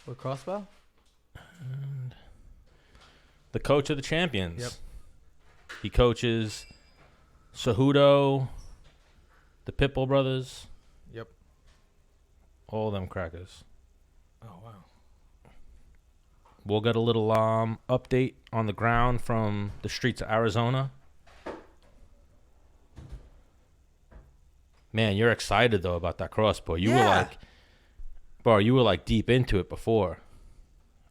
What crossbow? And the coach of the champions. Yep. He coaches Cejudo, the Pitbull brothers. Yep. All them crackers. Oh, wow. We'll get a little update on the ground from the streets of Arizona. Man, you're excited, though, about that crossbow. You were like deep into it before.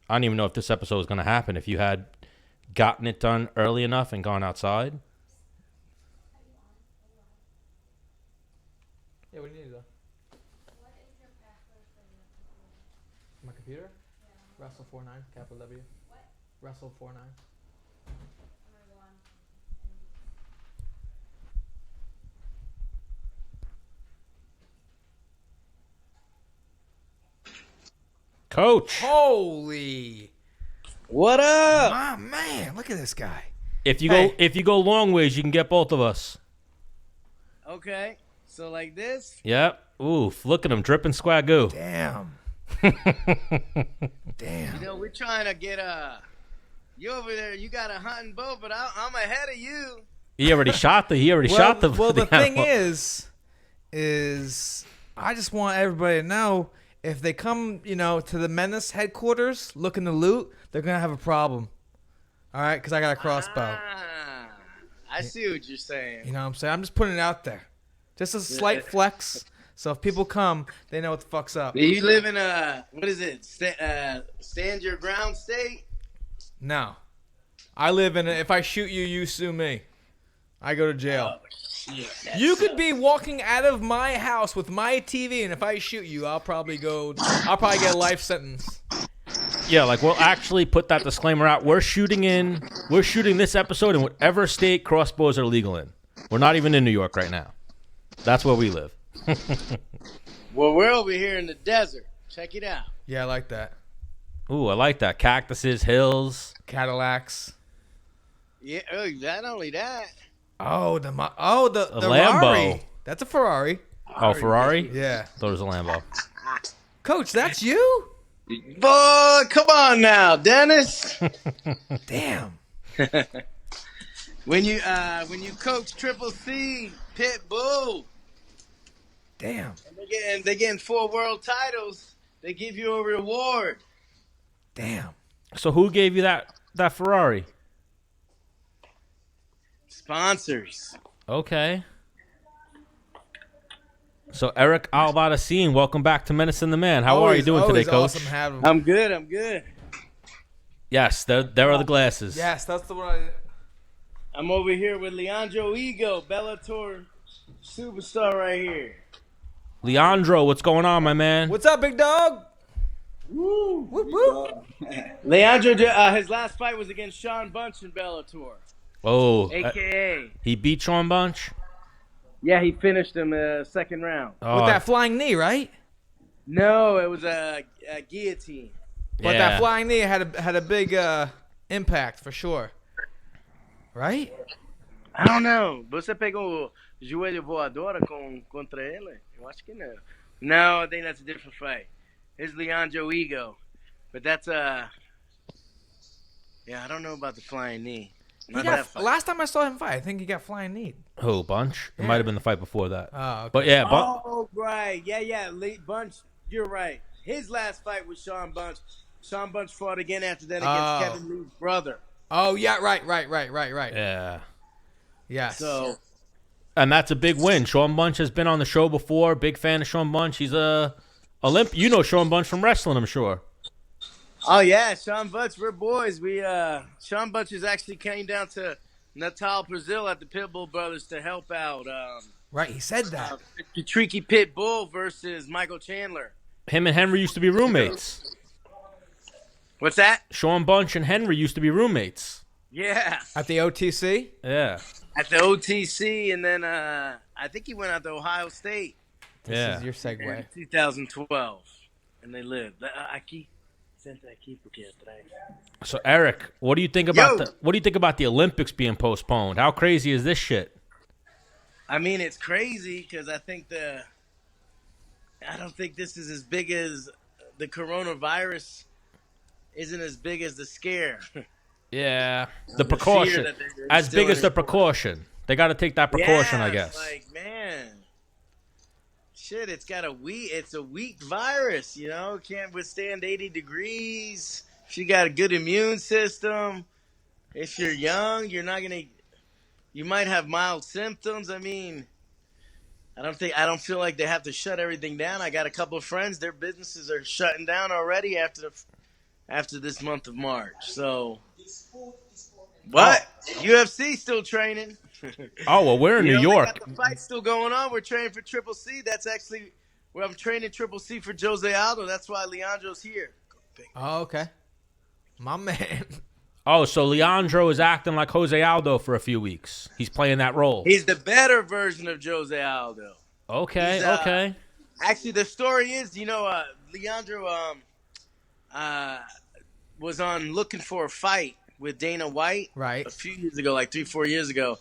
I don't even know if this episode was going to happen if you had gotten it done early enough and gone outside. Yeah, what do you need, though? What is your password for your computer? My computer? Yeah. Wrestle49, capital W. What? Wrestle49. I'm gonna go on. Coach, Holy. What up? My man, look at this guy. if you Hey. go long ways, you can get both of us. Okay, so like this. Yep. Oof, look at him dripping swagoo. Damn. You Damn. know, we're trying to get you over there. You got a hunting bow, but I'm ahead of you. He already shot the. Well, the thing animal. is I just want everybody to know if they come, to the Menace headquarters looking to loot, they're gonna have a problem. All right, because I got a crossbow. Ah, I see what you're saying. You know what I'm saying? I'm just putting it out there, just a slight flex. So if people come, they know what the fuck's up. Do you live in what is it? Stand your ground state? No, I live in. If I shoot you, you sue me. I go to jail. Oh, shit. That You could sucks. be walking out of my house with my TV, and if I shoot you, I'll probably get a life sentence. Yeah, like we'll actually put that disclaimer out. We're shooting this episode in whatever state crossbows are legal in. We're not even in New York right now. That's where we live. Well, we're over here in the desert. Check it out. Yeah, I like that. Ooh, I like that. Cactuses, hills. Cadillacs. Yeah. Oh, not only that. Oh, the Lambo. Ferrari. That's a Ferrari. Oh, Ferrari? Yeah. Thought it was a Lambo. Coach, that's you? Boy, come on now, Dennis. Damn. When you coach Triple C, Pitbull, Damn. and they getting 4 world titles, they give you a reward. Damn. So who gave you that Ferrari? Sponsors. Okay. So Eric Albarracin, welcome back to Menace and the Man. How are you doing today, Coach? Awesome having him. I'm good. Yes, there are the glasses. Yes, that's the one. I'm over here with Leandro Higo, Bellator superstar right here. Leandro, what's going on, my man? What's up, big dog? Woo! Whoop, whoop. Leandro, his last fight was against Sean Bunch in Bellator, Oh, a.k.a. he beat Sean Bunch? Yeah, he finished him second round. Oh, With that flying knee, right? No, it was a guillotine. But yeah. that flying knee had a big impact for sure. Right? I don't know. Você pegou joelho voadora contra ele? Eu acho que não. No, I think that's a different fight. It's Leandro Higo. But that's yeah, I don't know about the flying knee. Not that fight. Last time I saw him fight, I think he got flying knee. Oh, Bunch? It Yeah. might have been the fight before that. Oh, okay. But yeah, Oh, right. Yeah. Late Bunch, you're right. His last fight was Sean Bunch. Sean Bunch fought again after that against Kevin Lee's brother. Oh, yeah, right. yeah. Yes. So, And that's a big win. Sean Bunch has been on the show before. Big fan of Sean Bunch. He's a Olymp. You know Sean Bunch from wrestling, I'm sure. oh yeah, Sean Bunch, we're boys. Sean Bunch has actually came down to Natal, Brazil at the Pitbull brothers to help out Right, he said that. Patricio Pitbull versus Michael Chandler. Him and Henry used to be roommates. What's that? Sean Bunch and Henry used to be roommates. Yeah. At the OTC? Yeah. At the OTC, and then I think he went out to Ohio State This Yeah. is your segue. in 2012, and they lived. Aqui, senta aqui porque atrás. So Eric, what do you think about Yo. the Olympics being postponed? How crazy is this shit? I mean, it's crazy because I don't think this is as big as the coronavirus isn't as big as the scare. Yeah, the fear precaution. that they're As big instilling as the in- precaution. They got to take that precaution, I Yeah, guess. it's like, man, shit, it's a weak virus, you know, can't withstand 80 degrees. If you got a good immune system, if you're young, you might have mild symptoms. I mean, I don't feel like they have to shut everything down. I got a couple of friends, their businesses are shutting down already after this month of March. So, what? UFC still training. Oh, well, we're in New They York. got the fight still going on. We're training for Triple C. That's actually where I'm training Triple C for Jose Aldo. That's why Leandro's here. Oh, okay. My man. Oh, so Leandro is acting like Jose Aldo for a few weeks. He's playing that role. He's the better version of Jose Aldo. Okay, He's, okay. Actually, the story is, Leandro was on Looking for a Fight with Dana White Right. a few years ago, like 3-4 years ago.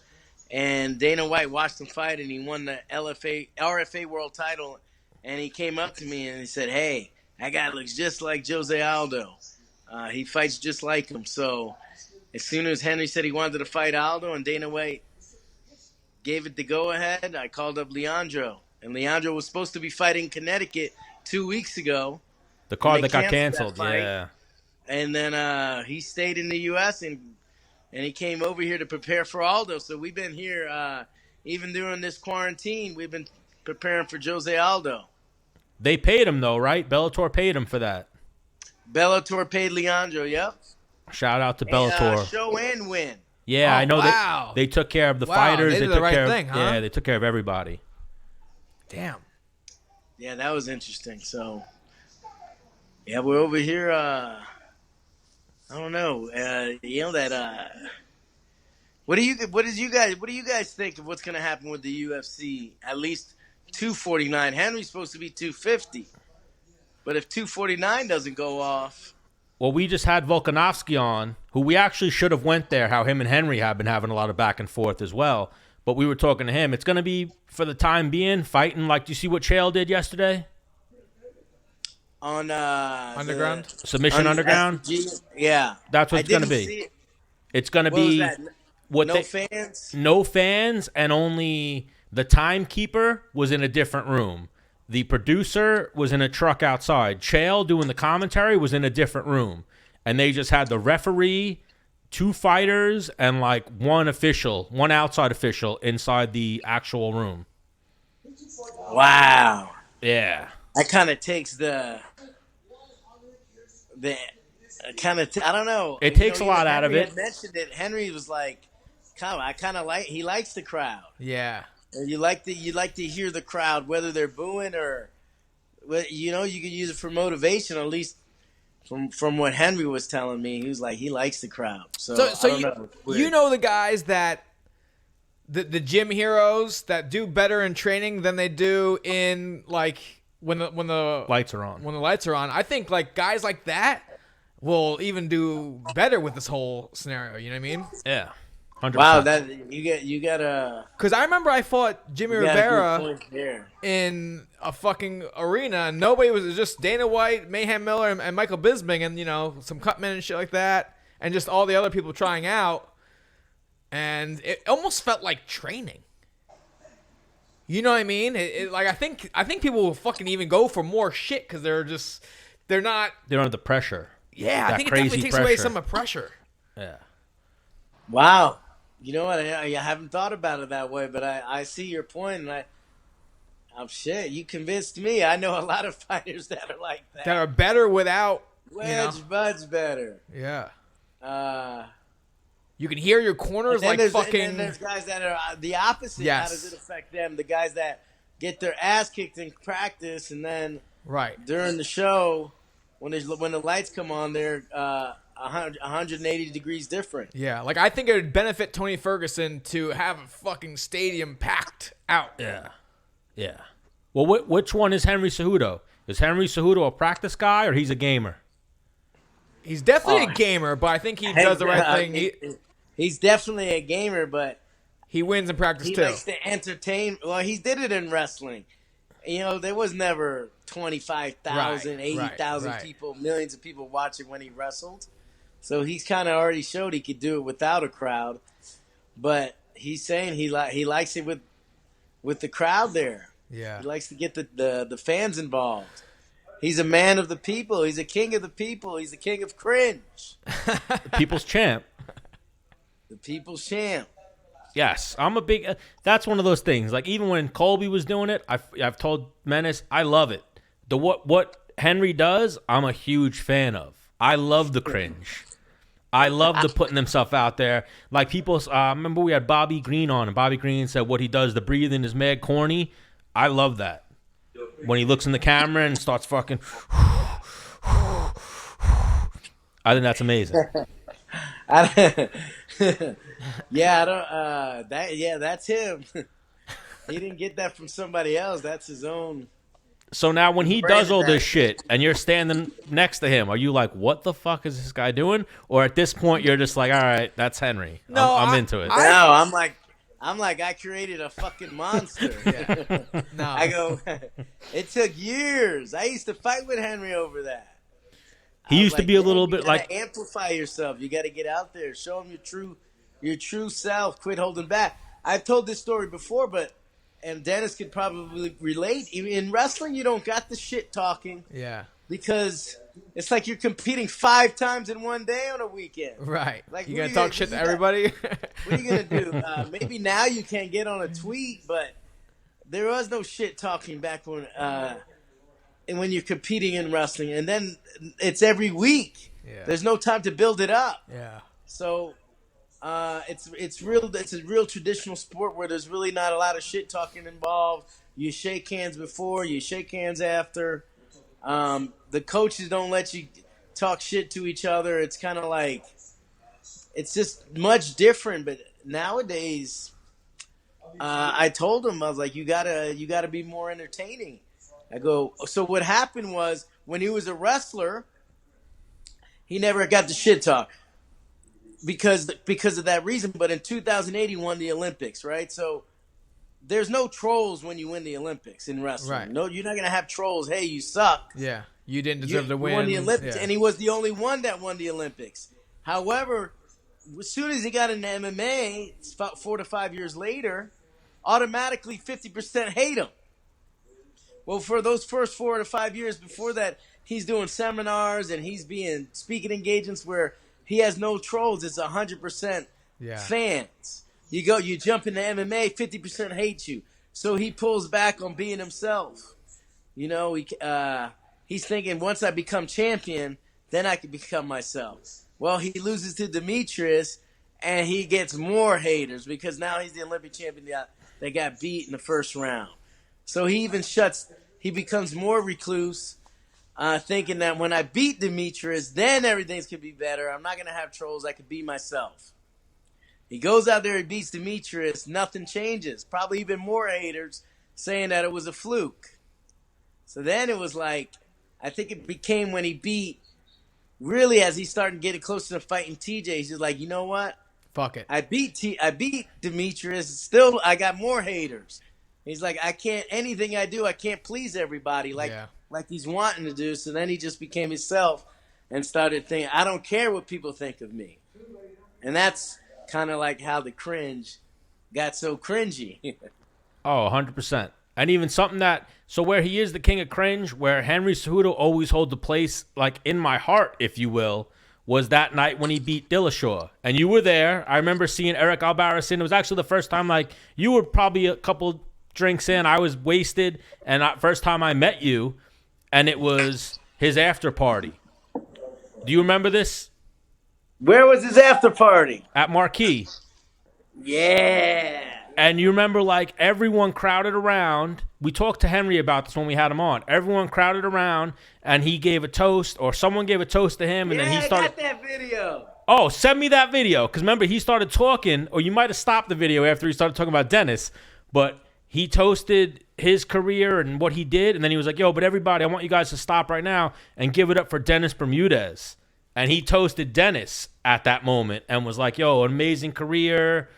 And Dana White watched him fight, and he won the RFA world title. And he came up to me and he said, "Hey, that guy looks just like Jose Aldo. He fights just like him." So as soon as Henry said he wanted to fight Aldo and Dana White gave it the go-ahead, I called up Leandro. And Leandro was supposed to be fighting Connecticut 2 weeks ago. The card they that got canceled canceled, that fight. yeah. And then he stayed in the U.S. and he came over here to prepare for Aldo. So we've been here, even during this quarantine, we've been preparing for Jose Aldo. They paid him, though, right? Bellator paid him for that. Bellator paid Leandro, yep. Shout out to And, Bellator. show and win. Yeah, Oh, I know wow. they took care of the Wow, fighters. they did took the right care thing, of, huh? Yeah, they took care of everybody. Damn. Yeah, that was interesting. So, yeah, we're over here. I don't know. What do you guys think of what's going to happen with the UFC? At least 249. Henry's supposed to be 250, but if 249 doesn't go off, Well, we just had Volkanovski on, who we actually should have went there, how him and Henry have been having a lot of back and forth as well. But we were talking to him. It's going to be, for the time being, fighting like, do you see what Chael did yesterday? on Underground? Submission Underground? Yeah, That's what I it's going to didn't be. see it. It's going to What was be that? what No they, fans. no fans, and only the timekeeper was in a different room. The producer was in a truck outside. Chael, doing the commentary, was in a different room. And they just had the referee, 2 fighters, and like one outside official inside the actual room. Wow, Yeah. that kind of takes I don't know. It takes a lot out of Henry it. had mentioned it. Henry was like, he likes the crowd. Yeah. And you like to hear the crowd, whether they're booing or, you can use it for motivation. At least from what Henry was telling me, he was like, he likes the crowd. So I don't know. You know the guys that the gym heroes that do better in training than they do in like when the Lights are on. when the lights are on. I think like guys like that will even do better with this whole scenario. You know what I mean? Yeah. 100%. Wow, that you got a Because I remember I fought Jimmy you got a good Rivera point there. in a fucking arena, and nobody was just Dana White, Mayhem Miller, and Michael Bisping, and some cutmen and shit like that, and just all the other people trying out, and it almost felt like training. You know what I mean? Like I think people will fucking even go for more shit because they're not. They don't have the pressure. Yeah, I That think it crazy definitely takes away pressure. some of the pressure. Yeah. Wow. You know what? I haven't thought about it that way, but I see your point, and shit, you convinced me. I know a lot of fighters that are like that. That are better without. Much better. Yeah. Uh, You can hear your corners and like then fucking. there's guys that are the opposite. Yes. How does it affect them? The guys that get their ass kicked in practice, and then Right. during the show, when the lights come on, they're 180 degrees different. Yeah, like I think it would benefit Tony Ferguson to have a fucking stadium packed out. Yeah. Yeah. Well, which one is Henry Cejudo? Is Henry Cejudo a practice guy or he's a gamer? He's definitely a gamer, but I think he does the right thing. He's definitely a gamer, but He wins in practice he too. likes to entertain. Well, he did it in wrestling. there was never 25,000, Right, 80,000 right. people, millions of people watching when he wrestled. So he's kind of already showed he could do it without a crowd. But he's saying he likes it with the crowd there. Yeah. He likes to get the fans involved. He's a man of the people. He's a king of the people. He's the king of cringe. The people's champ. The people's champ. Yes, I'm a big. That's one of those things. Like even when Colby was doing it, I've told Menace I love it. What Henry does, I'm a huge fan of. I love the cringe. I love the putting himself out there. Like people, remember we had Bobby Green on, and Bobby Green said what he does, the breathing is mad corny. I love that. When he looks in the camera and starts fucking. I think that's amazing. That's him. He didn't get that from somebody else. That's his own. So now when he does all this shit and you're standing next to him, are you like, what the fuck is this guy doing? Or at this point you're just like, all right, that's Henry. No, I'm into it. No, I'm like I created a fucking monster. Yeah. No. I go. It took years. I used to fight with Henry over that. He used to be a little bit like amplify yourself. You got to get out there, show him your true self. Quit holding back. I've told this story before, and Dennis could probably relate. In wrestling, you don't got the shit talking. Yeah. Because it's like you're competing 5 times in one day on a weekend. Right. Like, You gonna talk shit to everybody? What are you gonna do? Maybe now you can't get on a tweet, but there was no shit talking back when you're competing in wrestling, and then it's every week. Yeah. There's no time to build it up. Yeah. So it's a real traditional sport where there's really not a lot of shit talking involved. You shake hands before, you shake hands after. The coaches don't let you talk shit to each other. It's kind of like it's just much different. But nowadays, I told him, I was like, you gotta be more entertaining. I go, so what happened was when he was a wrestler, he never got the shit talk because of that reason. But in 2008, he won the Olympics, right? So there's no trolls when you win the Olympics in wrestling. Right. No, you're not gonna have trolls. Hey, you suck. Yeah. You didn't deserve to win. Won the Olympics, Yeah. and he was the only one that won the Olympics. However, as soon as he got into MMA, 4 to 5 years later, automatically 50% hate him. Well, for those first 4 to 5 years before that, he's doing seminars and he's being speaking engagements where he has no trolls. It's 100% fans. You jump into MMA, 50% hate you. So he pulls back on being himself. You know, he's thinking once I become champion, then I can become myself. Well, he loses to Demetrius, and he gets more haters because now he's the Olympic champion that got beat in the first round. So he becomes more recluse, thinking that when I beat Demetrius, then everything's going to be better. I'm not going to have trolls. I can be myself. He goes out there, he beats Demetrius, nothing changes. Probably even more haters saying that it was a fluke. So then it was like, I think it became when he beat, really as he started getting closer to fighting TJ, he's just like, you know what? Fuck it. I beat Demetrius. Still, I got more haters. He's like, anything I do, I can't please everybody like he's wanting to do. So then he just became himself and started thinking, I don't care what people think of me. And that's kind of like how the cringe got so cringy. Oh, 100%. And even something that, so where he is the king of cringe, where Henry Cejudo always holds a place, like in my heart, if you will, was that night when he beat Dillashaw. And you were there. I remember seeing Eric Albarracin. It was actually the first time, like, you were probably a couple drinks in. I was wasted. And first time I met you, and it was his after party. Do you remember this? Where was his after party? At Marquee. Yeah. And you remember, like, everyone crowded around. We talked to Henry about this when we had him on. Everyone crowded around, and he gave a toast, or someone gave a toast to him, and then he started. I got that video. Oh, send me that video, because remember, he started talking, or you might have stopped the video after he started talking about Dennis, but he toasted his career and what he did, and then he was like, yo, but everybody, I want you guys to stop right now and give it up for Dennis Bermudez. And he toasted Dennis at that moment and was like, yo, amazing career.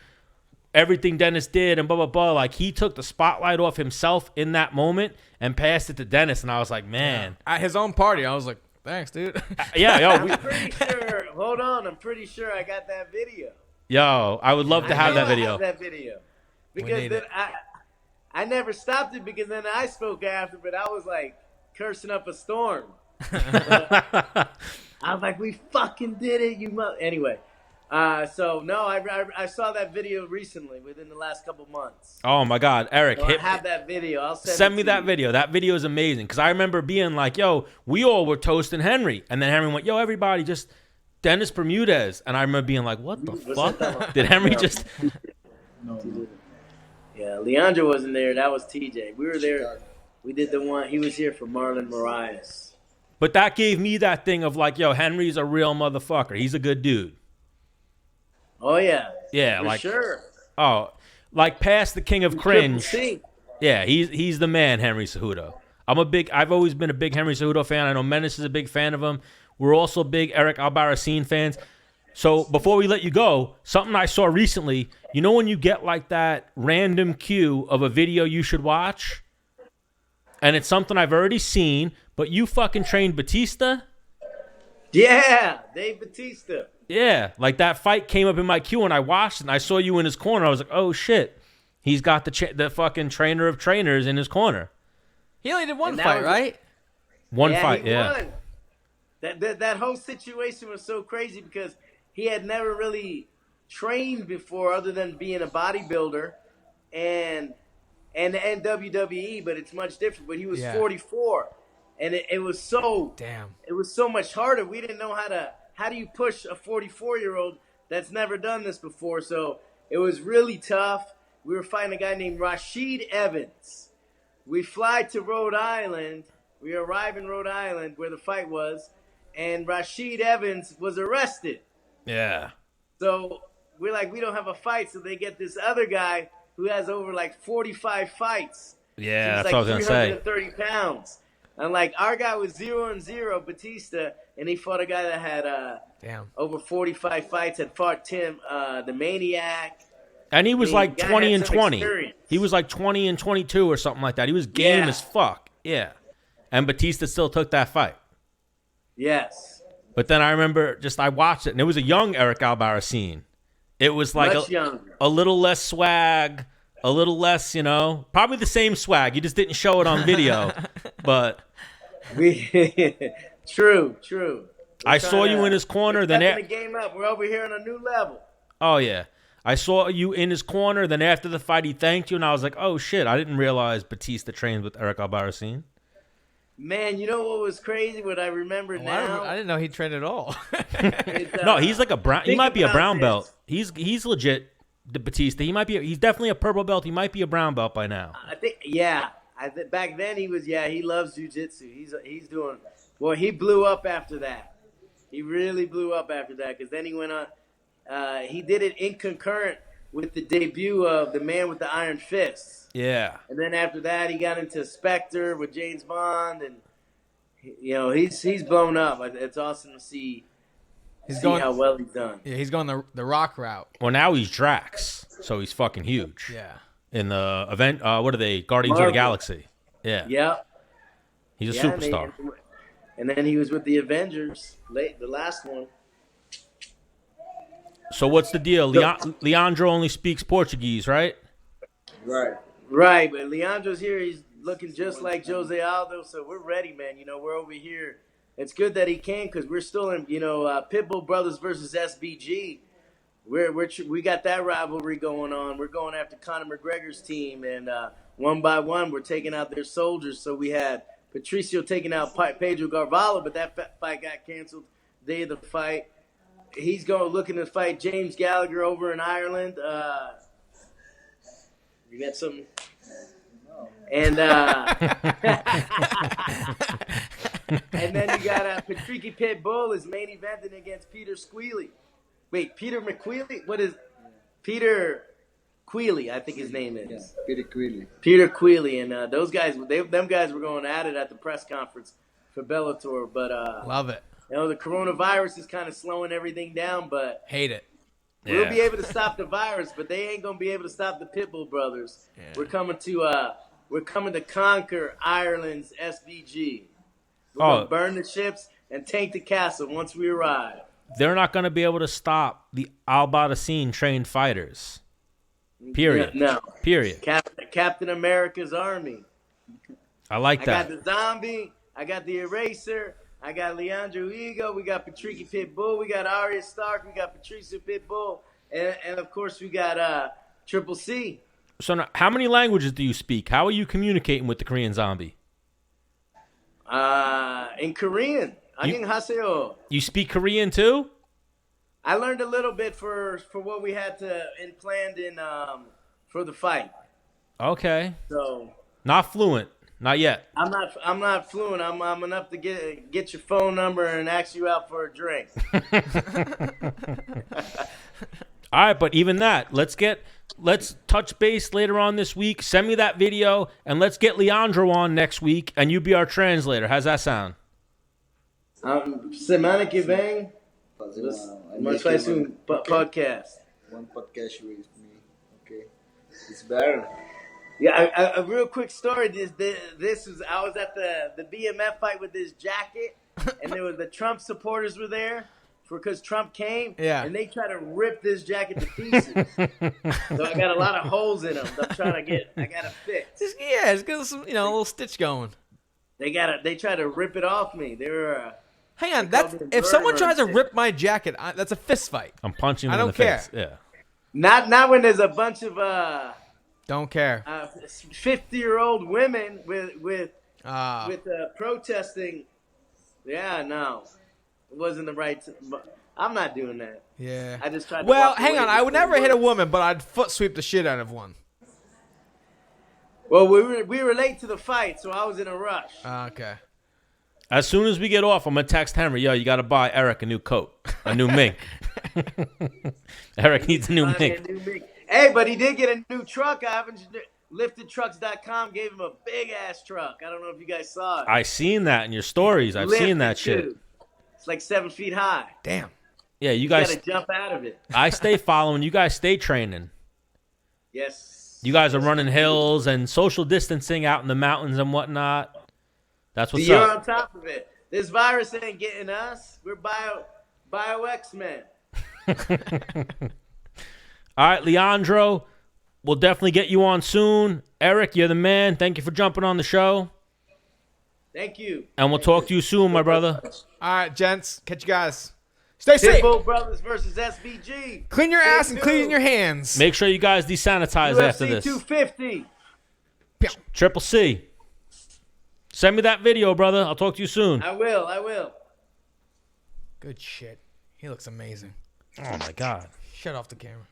everything Dennis did and blah, blah, blah. Like, he took the spotlight off himself in that moment and passed it to Dennis. And I was like, man. At his own party, I was like, thanks, dude. Yeah, yo. I'm pretty sure. Hold on, I'm pretty sure I got that video. Yo, I would love to have that I video. have that video because need then it. I never stopped it because then I spoke after, but I was like cursing up a storm. I was like, "We fucking did it, you mother." Anyway, so no, I saw that video recently within the last couple months. Oh my God, Eric, So I have that video. I'll send me it to that you. video. That video is amazing because I remember being like, yo, we all were toasting Henry. And then Henry went, yo, everybody just Dennis Bermudez. And I remember being like, what the fuck? Did Henry just... Yeah, Leandro wasn't there. That was TJ. We were there. We did the one. He was here for Marlon Moraes. But that gave me that thing of like, yo, Henry's a real motherfucker. He's a good dude. Oh, yeah. Yeah, For like... sure. Oh, like past the King of Cringe. Triple C. Yeah, he's the man, Henry Cejudo. I've always been a big Henry Cejudo fan. I know Menace is a big fan of him. We're also big Eric Albarracin fans. So before we let you go, something I saw recently, you know when you get like that random cue of a video you should watch? And it's something I've already seen, but you fucking trained Bautista? Yeah, Dave Bautista. Yeah, like that fight came up in my queue and I watched it and I saw you in his corner. I was like, oh shit. He's got the fucking trainer of trainers in his corner. He only did one And that fight, was- right? One Yeah, fight, he yeah. won. That whole situation was so crazy because he had never really trained before other than being a bodybuilder and WWE, but it's much different. But he was 44, and it was so it was so much harder. We didn't know how do you push a 44-year-old that's never done this before. So it was really tough. We were fighting a guy named Rashid Evans. We fly to Rhode Island. We arrive in Rhode Island where the fight was, and Rashid Evans was arrested. Yeah. So we're like, we don't have a fight. So they get this other guy who has over like 45 fights. Yeah, He's that's like what I was going to say. 330 pounds. And like our guy was 0-0, Bautista, and he fought a guy that had over 45 fights, had fought Tim, the Maniac. And he was like guy 20 had and some 20. experience. He was like 20 and 22 or something like that. He was game Yeah. as fuck. Yeah. And Bautista still took that fight. Yes. But then I remember I watched it, and it was a young Eric Albarracin. It was like Much younger. a little less swag, a little less, probably the same swag. You just didn't show it on video. But True. I saw you in his corner. Then Stepping the game up. We're over here on a new level. Oh, yeah. I saw you in his corner. Then after the fight, he thanked you, and I was like, oh, shit. I didn't realize Bautista trained with Eric Albarracin. Man, you know what was crazy? What I remember now? I didn't know he trained at all. is, No, he's like a brown. He think might be a about brown this. belt. He's legit. The Bautista. He's definitely a purple belt. He might be a brown belt by now. I think, yeah. Back then he was, he loves jiu-jitsu. He's doing, well, he blew up after that. He really blew up after that because then he went on, he did it in concurrent with the debut of The Man with the Iron Fists. Yeah. And then after that he got into Spectre with James Bond and, he's blown up. It's awesome to see how well he's done. Yeah, he's going the Rock route. Well, now he's Drax, so he's fucking huge. Yeah. In the event, what are they? Guardians of the Marvel. Galaxy. Yeah. Yep. He's a superstar. And then he was with the Avengers, the last one. So what's the deal? Leandro only speaks Portuguese, right? Right, but Leandro's here. He's looking just like Jose Aldo, so we're ready, man. We're over here. It's good that he came because we're still in, Pitbull Brothers versus SBG. We got that rivalry going on. We're going after Conor McGregor's team, and one by one, we're taking out their soldiers. So we had Patricio taking out Pedro Carvalho, but that fight got canceled the day of the fight. He's looking to fight James Gallagher over in Ireland. You got something? And and then you got Patricio Pitbull is main eventing against Peter Squealy. Wait, Peter McQueely? What is Peter Queally? I think his name is. Yeah, Peter Queally. Peter Queally, and those guys, them guys were going at it at the press conference for Bellator, but Love it. the coronavirus is kind of slowing everything down, but Hate it. We'll be able to stop the virus, but they ain't gonna be able to stop the Pitbull brothers. Yeah. We're coming to conquer Ireland's SVG. We're gonna burn the ships and take the castle once we arrive. They're not going to be able to stop the Albarracin trained fighters. Period. No. Period. Captain America's army. I like that. I got the zombie. I got the eraser. I got Leandro Higo. We got Patricio Pitbull. We got Arya Stark. We got Patricio Pitbull. And of course, we got Triple C. So now, how many languages do you speak? How are you communicating with the Korean zombie? In Korean. 안녕하세요. You speak Korean too? I learned a little bit for what we had planned for the fight. Okay. So not fluent, not yet. I'm not fluent. I'm enough to get your phone number and ask you out for a drink. All right, but even that, let's touch base later on this week. Send me that video, and let's get Leandro on next week, and you be our translator. How's that sound? Semana que vem, nós faz podcast. One podcast with me, okay? It's better. Yeah, a real quick story. This was I was at the BMF fight with this jacket, and there was the Trump supporters were there because Trump came. Yeah. And they tried to rip this jacket to pieces. So I got a lot of holes in them. I'm trying to I got to fix. Just get some, a little stitch going. They tried to rip it off me. They were. Hang on, if someone tries to rip my jacket, that's a fist fight. I'm punching him I in don't the care. face. Yeah. Not when there's a bunch of Don't care. 50-year-old women with protesting. Yeah, no, it wasn't the right. I'm not doing that. Yeah. I just tried. To well, walk hang away on. I would before never hit a work. woman, but I'd foot sweep the shit out of one. Well, we were late to the fight, so I was in a rush. Okay. As soon as we get off, I'm gonna text Henry. Yo, you gotta buy Eric a new coat, a new mink. Eric needs a new mink. Hey, but he did get a new truck. Liftedtrucks.com gave him a big ass truck. I don't know if you guys saw it. I seen that in your stories. I've seen that shit. Too. It's like 7 feet high. Damn. Yeah, you You guys. gotta jump out of it. I stay following. You guys stay training. Yes. You guys are running hills and social distancing out in the mountains and whatnot. That's what's You're up. on top of it. This virus ain't getting us. We're bio X-Men. All right, Leandro, we'll definitely get you on soon. Eric, you're the man. Thank you for jumping on the show. Thank you. And we'll talk to you soon, my brother. All right, gents. Catch you guys. Stay safe. Pitbull Brothers versus SVG. Clean your ass and clean your hands. Make sure you guys desanitize after UFC this. 250. Triple C. Send me that video, brother. I'll talk to you soon. I will. Good shit. He looks amazing. Oh, my God. Shut off the camera.